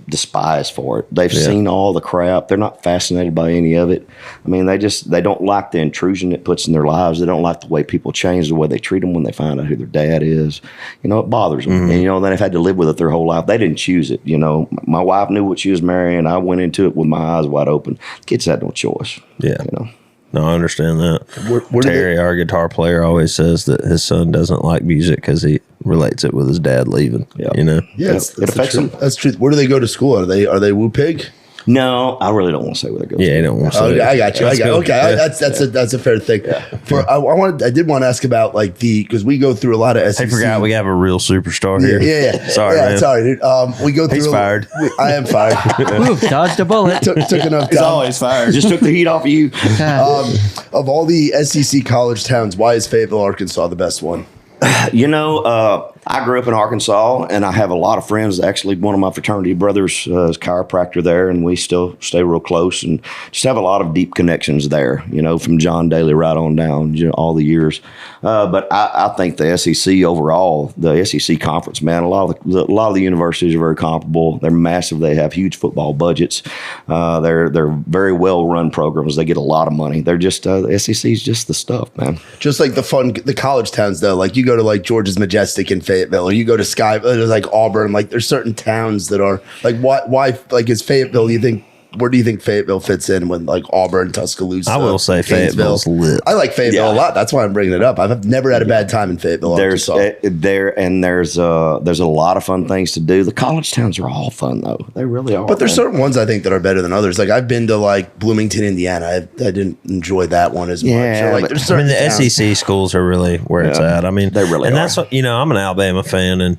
despise for it. They've seen all the crap. They're not fascinated by any of it. I mean, they don't like the intrusion it puts in their lives. They don't like the way people change, the way they treat them when they find out who their dad is. You know, it bothers them. And, you know, they've had to live with it their whole life. They didn't choose it. You know, my wife knew what she was marrying. I went into it with my eyes wide open. Kids had no choice. Yeah. You know. No, I understand that. Terry, our guitar player, always says that his son doesn't like music because he relates it with his dad leaving. You know, yes, it affects them. That's true. Where do they go to school? Are they Woo Pig? No, I really don't want to say where they go. Yeah, you don't want to say. Okay, I got you. Okay, Yeah. That's a fair thing. Yeah. I did want to ask about because we go through a lot of SEC. I forgot we have a real superstar here. Yeah. Sorry, man. Sorry, dude. We go through. He's fired. I am fired. Woo, dodged a bullet. Took enough time. He's always fired. Just took the heat off of you. Of all the SEC college towns, why is Fayetteville, Arkansas the best one? You know, I grew up in Arkansas, and I have a lot of friends. Actually, one of my fraternity brothers is a chiropractor there, and we still stay real close and just have a lot of deep connections there, you know, from John Daly right on down, you know, all the years. But I think the SEC overall, the SEC conference, man, a lot of the universities are very comparable. They're massive. They have huge football budgets. They're very well-run programs. They get a lot of money. They're just the SEC is just the stuff, man. Just like the college towns, though. Like you go to like George's Majestic in Fayetteville, or you go to Sky, like Auburn. Like there's certain towns that are like why like is Fayetteville? Where do you think Fayetteville fits in with like Auburn, Tuscaloosa? I will say Fayetteville's lit. I like Fayetteville a lot. That's why I'm bringing it up. I've never had a bad time in Fayetteville. There's a lot of fun things to do. The college towns are all fun though. They really are. But there's certain ones I think that are better than others. Like I've been to like Bloomington, Indiana. I didn't enjoy that one as much. Or, like there's certain the towns. SEC schools are really where it's at. I mean, they really and are. that's what, you know, I'm an Alabama fan, and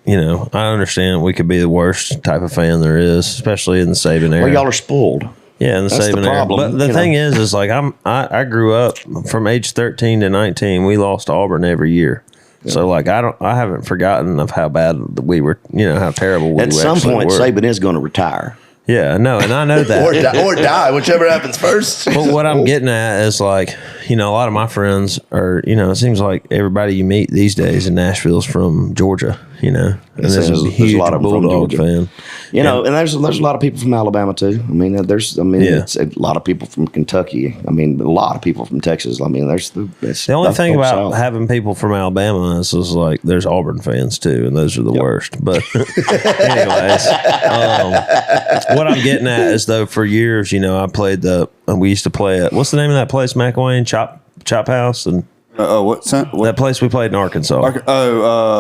you know, I understand we could be the worst type of fan there is, especially in the Saban era. Well, y'all are spoiled. Yeah, in the That's the Saban era. problem, But the thing know. is like I grew up from age 13 to 19. We lost to Auburn every year. So like I haven't forgotten of how bad we were. You know how terrible we At some actually point, were. Saban is going to retire. Yeah, no, and I know that. or die, whichever happens first. But what I'm getting at is like, you know, a lot of my friends are, you know, it seems like everybody you meet these days in Nashville is from Georgia, you know. And there's a huge lot of them from Bulldog Georgia. fan. You know, and there's a lot of people from Alabama too. I mean, it's a lot of people from Kentucky. I mean, a lot of people from Texas. I mean, The only thing about having people from Alabama is like there's Auburn fans too, and those are the worst. But anyways, what I'm getting at is though, for years, you know, we used to play at, what's the name of that place, Mcilwain? Chop House? And What? that place we played in Arkansas.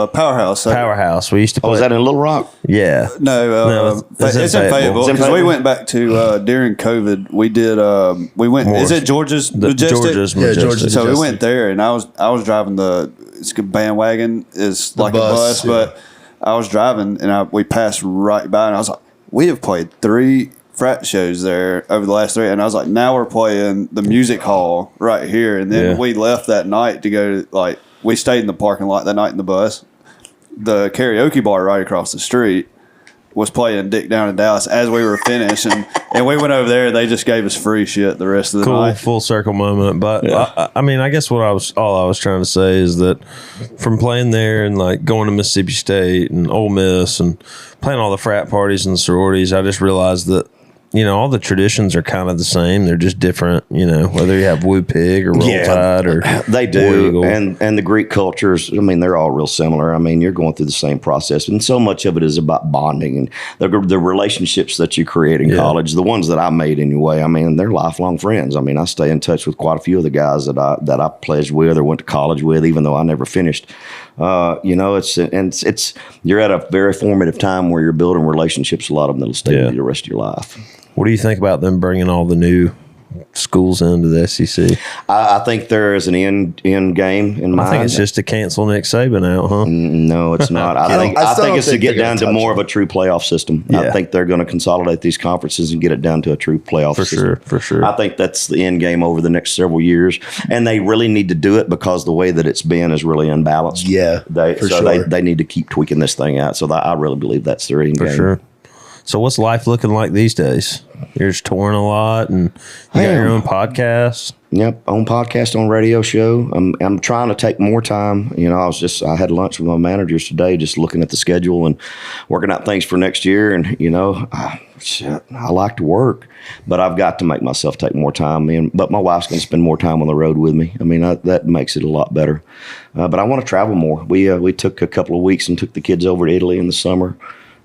Powerhouse. Powerhouse. We used to play. was that in Little Rock? Yeah. No, it's in it's in Fayetteville. It's in Because we Fayetteville. went back to during COVID. We did. We went. Is it Georgia's Majestic? Georgia's Yeah, Majestic. Georgia's So we Majestic. went there, and I was driving it's a bandwagon. It's like bus, a bus, but I was driving, and we passed right by, and I was like, we have played 3 frat shows there over the last 3, and I was like, now we're playing the music hall right here, and then we left that night to go to, we stayed in the parking lot that night in the bus. The karaoke bar right across the street was playing Dick Down in Dallas as we were finished, and we went over there. They just gave us free shit the rest of the Cool night. full circle moment. But I mean, I guess all I was trying to say is that from playing there and like going to Mississippi State and Ole Miss and playing all the frat parties and sororities, I just realized that all the traditions are kind of the same. They're just different, whether you have Woo Pig or Roll Tide or they do. War Eagle. And the Greek cultures, they're all real similar. You're going through the same process. And so much of it is about bonding and the relationships that you create in college, the ones that I made anyway. they're lifelong friends. I stay in touch with quite a few of the guys that I pledged with or went to college with, even though I never finished. It's you're at a very formative time where you're building relationships. A lot of them that'll stay with you the rest of your life. What do you think about them bringing all the new schools into the SEC? I think there is an end game in mind. I think it's just to cancel Nick Saban out, huh? No, it's not. I think it's to get down to more of a true playoff system. Yeah. I think they're going to consolidate these conferences and get it down to a true playoff system. For sure. I think that's the end game over the next several years. And they really need to do it because the way that it's been is really unbalanced. Yeah, they need to keep tweaking this thing out. So I really believe that's their end game. For sure. So what's life looking like these days? You're just touring a lot and you got your own podcast. Yep, own podcast, on radio show. I'm trying to take more time. I had lunch with my managers today, just looking at the schedule and working out things for next year. And I like to work, but I've got to make myself take more time. But my wife's going to spend more time on the road with me. That makes it a lot better. But I want to travel more. We took a couple of weeks and took the kids over to Italy in the summer.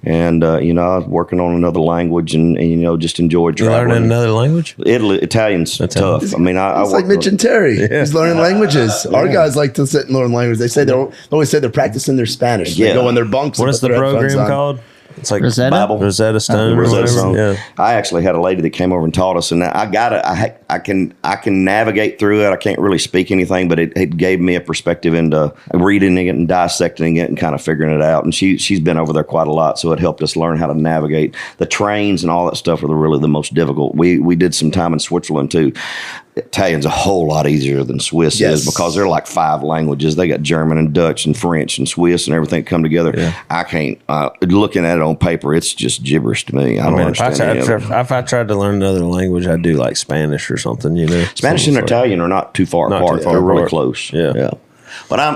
And, I was working on another language and just enjoyed traveling. You learning another language? Italian's tough. It's like Mitch and Terry. Yeah. He's learning languages. Our guys like to sit and learn languages. They say they always say they're practicing their Spanish. They go in their bunks. What is the program called? It's like Rosetta Stone. Rosetta Stone. Yeah. I actually had a lady that came over and taught us, and I can navigate through it. I can't really speak anything, but it gave me a perspective into reading it and dissecting it and kind of figuring it out. And she's been over there quite a lot, so it helped us learn how to navigate. The trains and all that stuff are really the most difficult. We did some time in Switzerland too. Italian's a whole lot easier than Swiss is because they're like 5 languages. They got German and Dutch and French and Swiss and everything come together. Yeah. I can't. Looking at it on paper, it's just gibberish to me. I don't understand it. If I tried to learn another language, I'd do like Spanish or something. Spanish and Italian are not too far apart. They're really close. Yeah. But I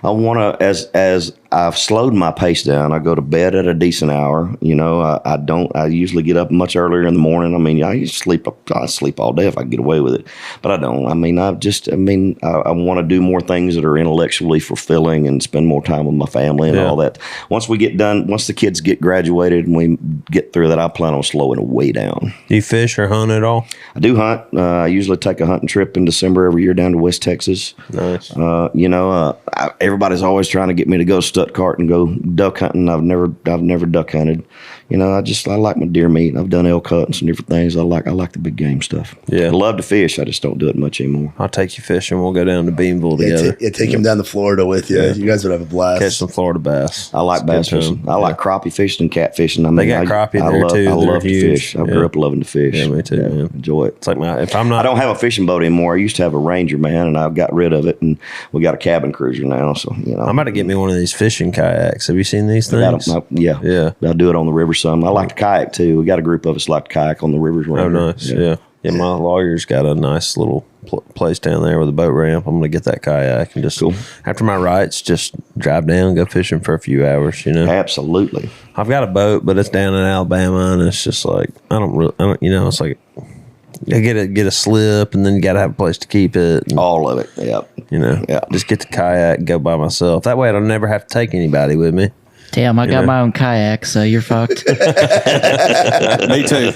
want to, as I've slowed my pace down. I go to bed at a decent hour. I usually get up much earlier in the morning. I sleep all day if I can get away with it, but I don't. I want to do more things that are intellectually fulfilling and spend more time with my family and all that. Once the kids get graduated and we get through that, I plan on slowing it way down. Do you fish or hunt at all? I do hunt. I usually take a hunting trip in December every year down to West Texas. Nice. Everybody's always trying to get me to go Stuttgart and go duck hunting. I've never duck hunted. I like my deer meat. I've done elk hunts and some different things. I like the big game stuff. Yeah. I love to fish. I just don't do it much anymore. I'll take you fishing. We'll go down to Beanville together. Take him down to Florida with you. Yeah. You guys would have a blast. Catch some Florida bass. I like bass fishing. I like crappie fishing and cat fishing. They got crappie there too. I love to fish. I grew up loving to fish. Yeah, me too. Man. Enjoy it. It's like I don't have a fishing boat anymore. I used to have a Ranger, man, and I got rid of it, and we got a cabin cruiser now. So I'm about to get me one of these fishing kayaks. Have you seen these things? Yeah. I do it on the river some. I like to kayak too. We got a group of us like to kayak on the rivers. Oh, nice. Yeah. My lawyer's got a nice little place down there with a boat ramp. I'm going to get that kayak and just after my rights, just drive down, go fishing for a few hours. Absolutely. I've got a boat, but it's down in Alabama, and it's just like I don't. It's like I get a slip, and then you got to have a place to keep it. All of it. Yep. Just get the kayak and go by myself. That way, I don't never have to take anybody with me. Damn, I got my own kayak, so you're fucked. Me too.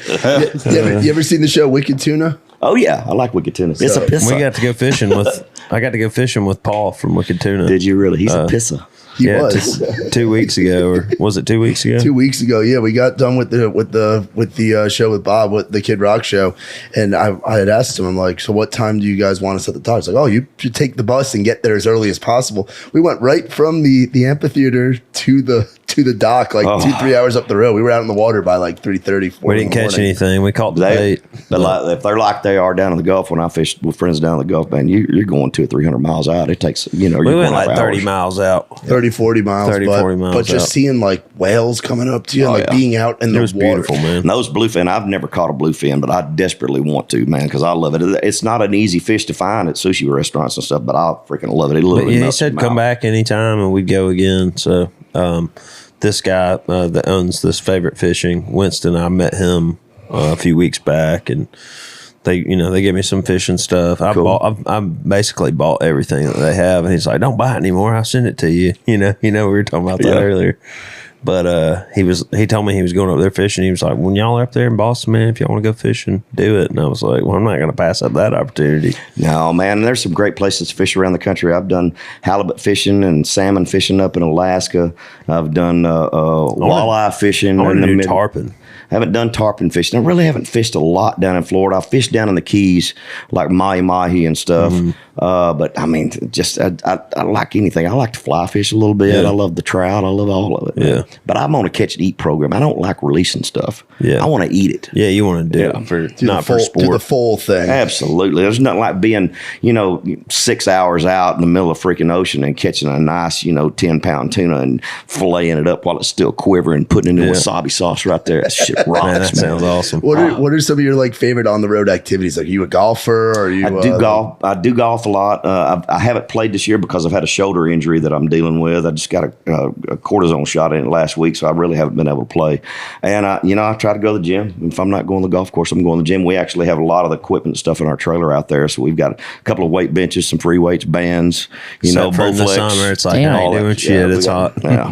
You ever seen the show Wicked Tuna? Oh yeah, I like Wicked Tuna. It's a pisser. We got to go fishing with. I got to go fishing with Paul from Wicked Tuna. Did you really? He's a pisser. He was 2 weeks ago, or was it 2 weeks ago? 2 weeks ago, yeah. We got done with the show with Bob, with the Kid Rock show, and I had asked him, I'm like, so what time do you guys want us at the top? He's like, oh, you should take the bus and get there as early as possible. We went right from the amphitheater to the dock, like 2-3 hours up the road. We were out in the water by like 3:30. We didn't catch anything. We caught the bait. If they're like they are down in the Gulf, when I fished with friends down in the Gulf, man, you're going 200 or 300 miles out. It takes we went like 30 miles out. 40 miles. 40 miles. But just seeing like whales coming up to you, and being out in the water. It was beautiful, man. And those bluefin, I've never caught a bluefin, but I desperately want to, man, because I love it. It's not an easy fish to find at sushi restaurants and stuff, but I freaking love it. He said come back anytime and we'd go again. So this guy that owns this Favorite Fishing, Winston, I met him a few weeks back, and they gave me some fishing stuff. I basically bought everything that they have, and he's like, "Don't buy it anymore. I'll send it to you." We were talking about that earlier. But he told me he was going up there fishing. He was like, when y'all are up there in Boston, man, if y'all want to go fishing, do it. And I was like, well, I'm not going to pass up that opportunity. No, man, there's some great places to fish around the country. I've done halibut fishing and salmon fishing up in Alaska. I've done walleye fishing. I want to do tarpon. I haven't done tarpon fishing. I really haven't fished a lot down in Florida. I've fished down in the Keys, like mahi and stuff. But I mean, just I like anything. I like to fly fish a little bit. Yeah. I love the trout. I love all of it. Yeah. But I'm on a catch and eat program. I don't like releasing stuff. Yeah. I want to eat it. Yeah, you want to do it for not for sport. Do the full thing. Absolutely. There's nothing like being, 6 hours out in the middle of the freaking ocean and catching a nice, 10-pound tuna and filleting it up while it's still quivering, putting it in wasabi sauce right there. That shit rocks, Man, that sounds awesome. What are some of your favorite on the road activities? Like, are you a golfer? Or are you? I do golf. I do golf a lot. I haven't played this year because I've had a shoulder injury that I'm dealing with. I just got a cortisone shot in it last week, so I really haven't been able to play. And I try to go to the gym. If I'm not going to the golf course, I'm going to the gym. We actually have a lot of the equipment and stuff in our trailer out there, so we've got a couple of weight benches, some free weights, bands. Both in the summer, it's like I ain't doing shit. It's hot. Yeah,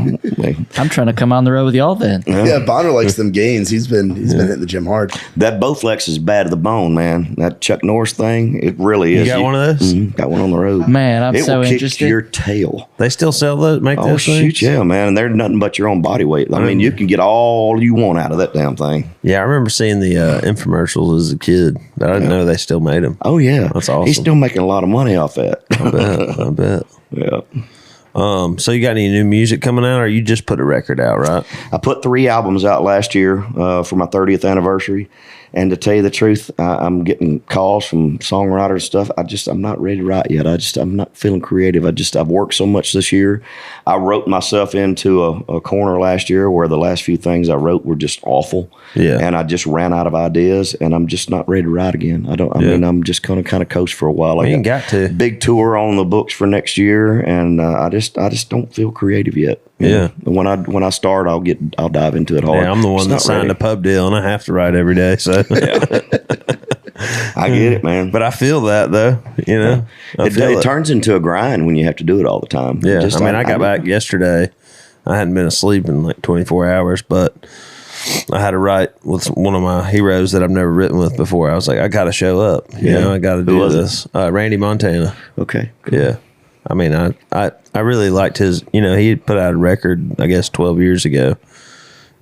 I'm trying to come on the road with y'all then. Yeah, Bonner likes them gains. He's been hitting the gym hard. that Bowflex is bad to the bone, man. That Chuck Norris thing, it really is. You got one of those? Got one on the road. Man, I'm it so will kick interested. your tail. They still sell those? Make Oh, those things? shoot, yeah, man. And they're nothing but your own body weight. I mean, you can get all you want out of that damn thing. Yeah, I remember seeing the infomercials as a kid, but I didn't know they still made them. Oh, yeah. That's awesome. He's still making a lot of money off that. I bet. Yeah. So you got any new music coming out, or you just put a record out, right? I put 3 albums out last year for my 30th anniversary. And to tell you the truth, I'm getting calls from songwriters and stuff. I'm not ready to write yet. I'm not feeling creative. I've worked so much this year. I wrote myself into a corner last year where the last few things I wrote were just awful. Yeah. And I just ran out of ideas, and I'm just not ready to write again. I I'm just gonna kind of coast for a while. I got to. Big tour on the books for next year, and I just don't feel creative yet. Yeah. When I start, I'll dive into it hard. Yeah, I'm the one that signed a pub deal, and I have to write every day. So I get it, man. But I feel that though, It turns into a grind when you have to do it all the time. Yeah, I got back yesterday. I hadn't been asleep in like 24 hours, but I had to write with one of my heroes that I've never written with before. I was like, I got to show up. I got to do this. Randy Montana. Okay. Cool. Yeah. I mean, I really liked his, he had put out a record, I guess, 12 years ago,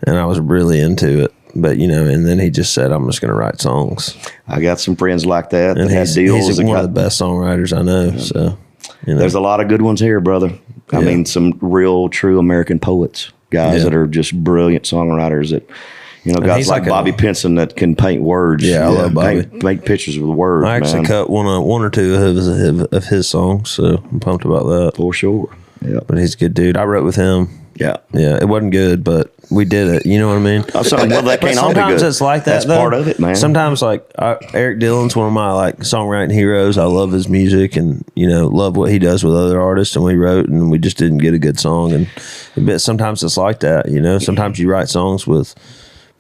and I was really into it. But, and then he just said, I'm just going to write songs. I got some friends like that. And he's one of the best songwriters I know. So, there's a lot of good ones here, brother. I mean, some real, true American poets, guys that are just brilliant songwriters that, guys like Bobby Pinson that can paint words. Yeah, I love Bobby. Make pictures with words. I actually cut one or two of his songs, so I'm pumped about that. For sure. Yeah. But he's a good dude. I wrote with him. Yeah. Yeah, it wasn't good, but we did it. You know what I mean? That can't all be sometimes good. it's like that. That's part of it, man. Sometimes, Eric Dillon's one of my songwriting heroes. I love his music, and love what he does with other artists. And we wrote, and we just didn't get a good song. And sometimes it's like that. Sometimes you write songs with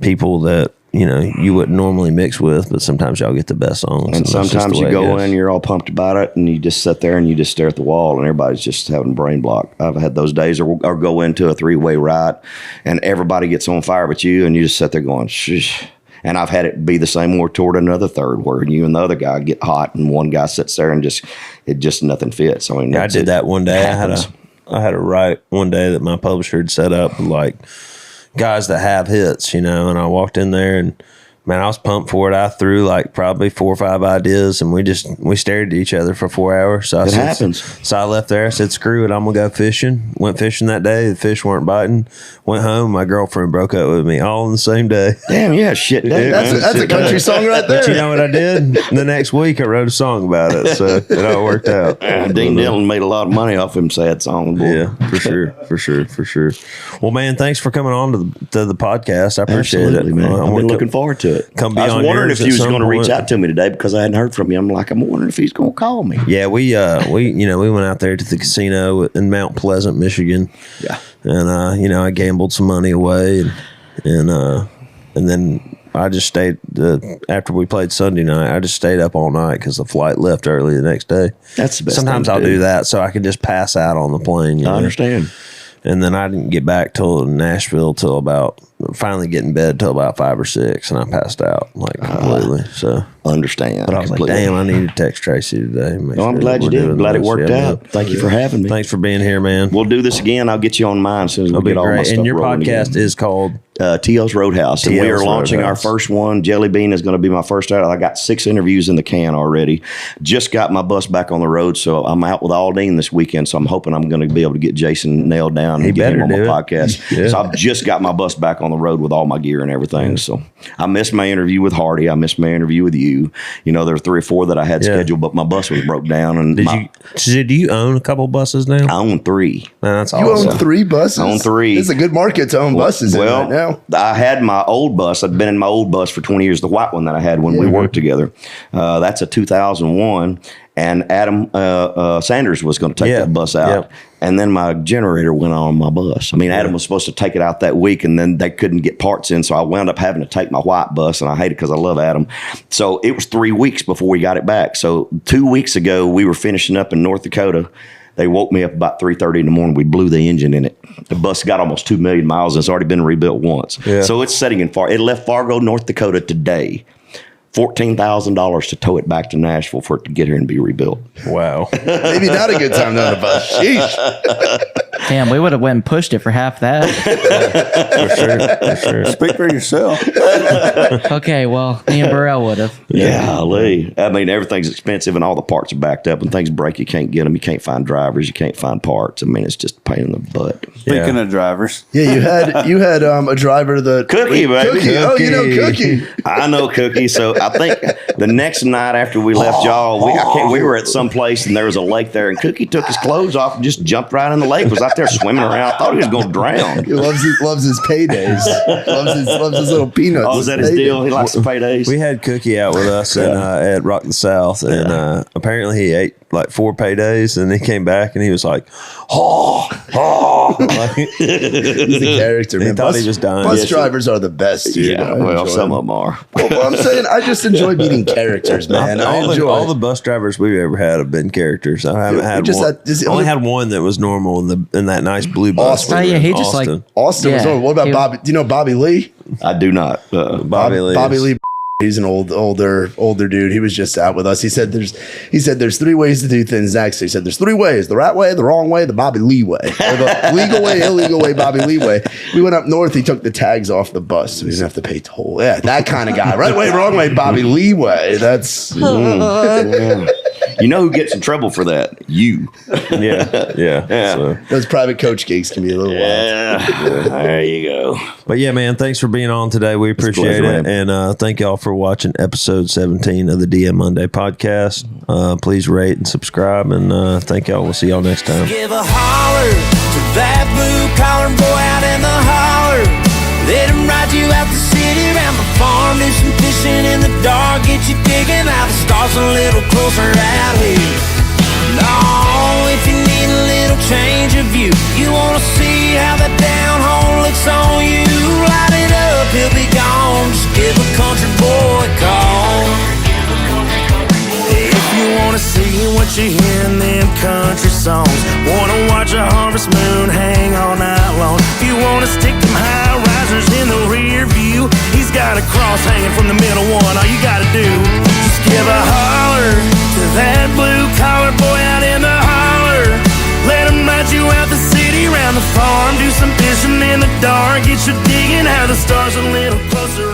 people that you wouldn't normally mix with, but sometimes y'all get the best songs. And sometimes you go in, you're all pumped about it, and you just sit there and you just stare at the wall, and everybody's just having brain block. I've had those days, or go into a 3-way ride, and everybody gets on fire but you, and you just sit there going, shh. And I've had it be the same more toward another third where you and the other guy get hot, and one guy sits there and just nothing fits. I mean, I did that one day. I had a write one day that my publisher had set up guys that have hits, and I walked in there and man, I was pumped for it. I threw probably 4 or 5 ideas, and we stared at each other for 4 hours. So it happens. So I left there. I said, screw it. I'm going to go fishing. Went fishing that day. The fish weren't biting. Went home. My girlfriend broke up with me all on the same day. Damn, yeah, shit. That's a country song right there. But you know what I did? The next week, I wrote a song about it. So it all worked out. Dean Dillon made a lot of money off him sad song. Boy. Yeah, for sure. Well, man, thanks for coming on to the podcast. I appreciate Absolutely, it. man. I've been looking forward to it. to it. Come be I was on wondering if yours he at was some going to reach point. out to me today because I hadn't heard from you. I'm wondering if he's going to call me. Yeah, we went out there to the casino in Mount Pleasant, Michigan. Yeah. And I gambled some money away and then I just stayed after we played Sunday night. I just stayed up all night because the flight left early the next day. That's the best. Sometimes thing to I'll do that so I can just pass out on the plane. I understand. And then I didn't get back till Nashville till about finally get in bed till about 5 or 6, and I passed out completely. So Understand. but I was completely. like, damn, I need to text Tracy today. No, I'm glad you did. Glad it worked out. Thank you for having me. Thanks for being here, man. We'll do this again. I'll get you on mine as soon as we get all my stuff And your rolling podcast again. is called T.O.'s Roadhouse. And we T.O.'s are launching Roadhouse. our first one. Jelly Bean is going to be my first out. I got 6 interviews in the can already. Just got my bus back on the road, so I'm out with Aldine this weekend. So I'm hoping I'm going to be able to get Jason nailed down and get him on my podcast. Yeah. So I've just got my bus back on the road with all my gear and everything. So I missed my interview with Hardy. I missed my interview with you. There were 3 or 4 that I had scheduled, but my bus was broke down. And do you own a couple buses now? I own 3. Man, that's You awesome. own 3 buses? I own 3. This is a good market to own buses in right now. I had my old bus. I'd been in my old bus for 20 years, the white one that I had when we worked together. That's a 2001. And Adam Sanders was going to take that bus out. Yep. And then my generator went on my bus. I mean, Adam was supposed to take it out that week, and then they couldn't get parts in. So I wound up having to take my white bus, and I hate it because I love Adam. So it was 3 weeks before we got it back. So 2 weeks ago, we were finishing up in North Dakota. They woke me up about 3:30 in the morning. We blew the engine in it. The bus got almost 2 million miles, and it's already been rebuilt once. Yeah. So it's sitting in It left Fargo, North Dakota today. $14,000 to tow it back to Nashville for it to get here and be rebuilt. Wow. Maybe not a good time to own a bus. Sheesh. Damn, we would have went and pushed it for half that. For sure. Speak for yourself. Okay, well, me and Burrell would have. Golly. I mean, everything's expensive and all the parts are backed up. When things break, you can't get them. You can't find drivers. You can't find parts. I mean, it's just a pain in the butt. Speaking of drivers. Yeah, you had a driver that Cookie, baby. Cookie. Oh, you know Cookie. I know Cookie. So I think the next night after we left y'all, we were at some place and there was a lake there, and Cookie took his clothes off and just jumped right in the lake. Was out there swimming around. I thought he was going to drown. He loves his paydays. loves his little peanuts. Oh, is that his deal? He likes the paydays. We had Cookie out with us at Rock the South, and apparently he ate like 4 paydays, and he came back and he was like, He's a character, man. He thought he was dying. Bus drivers are the best, dude. Yeah, well, some of them are. Well, I'm saying I just enjoy meeting characters, man. all the bus drivers we've ever had have been characters. I haven't had one. Only had one that was normal in that nice blue bus. Austin. Oh, yeah, he just Austin. Austin was normal. What about Bobby? Do you know Bobby Lee? I do not. Bobby Lee. He's an older dude. He was just out with us. He said there's 3 ways to do things next. He said there's 3 ways: the right way, the wrong way, the Bobby Lee way, or the legal way, illegal way, Bobby Lee way. We went up north. He took the tags off the bus, so he didn't have to pay toll. Yeah, that kind of guy. Right way, wrong way, Bobby Lee way. That's. You know who gets in trouble for that? You. Yeah. So. Those private coach gigs can be a little wild. Yeah. There you go. But yeah, man, thanks for being on today. We appreciate it. And thank y'all for watching episode 17 of the DM Monday podcast. Please rate and subscribe. And thank y'all. We'll see y'all next time. Give a holler to that blue collar boy out in the holler. Let him ride you out the city, around the farm, do some fishing in the dark, get you digging out the stars a little closer out here. No, if you need a little change of view, you wanna see how that down home looks on you, light it up, he'll be gone. Just give a country boy a call. If you wanna see what you hear in them country songs, wanna watch a harvest moon hang all night long, if you wanna stick them high risers in the rear view, he's got a cross hanging from the middle one. All you gotta do, just give a holler to that blue collar boy out in the holler. Let him ride you out the city, round the farm, do some fishing in the dark, get you digging how the stars a little closer.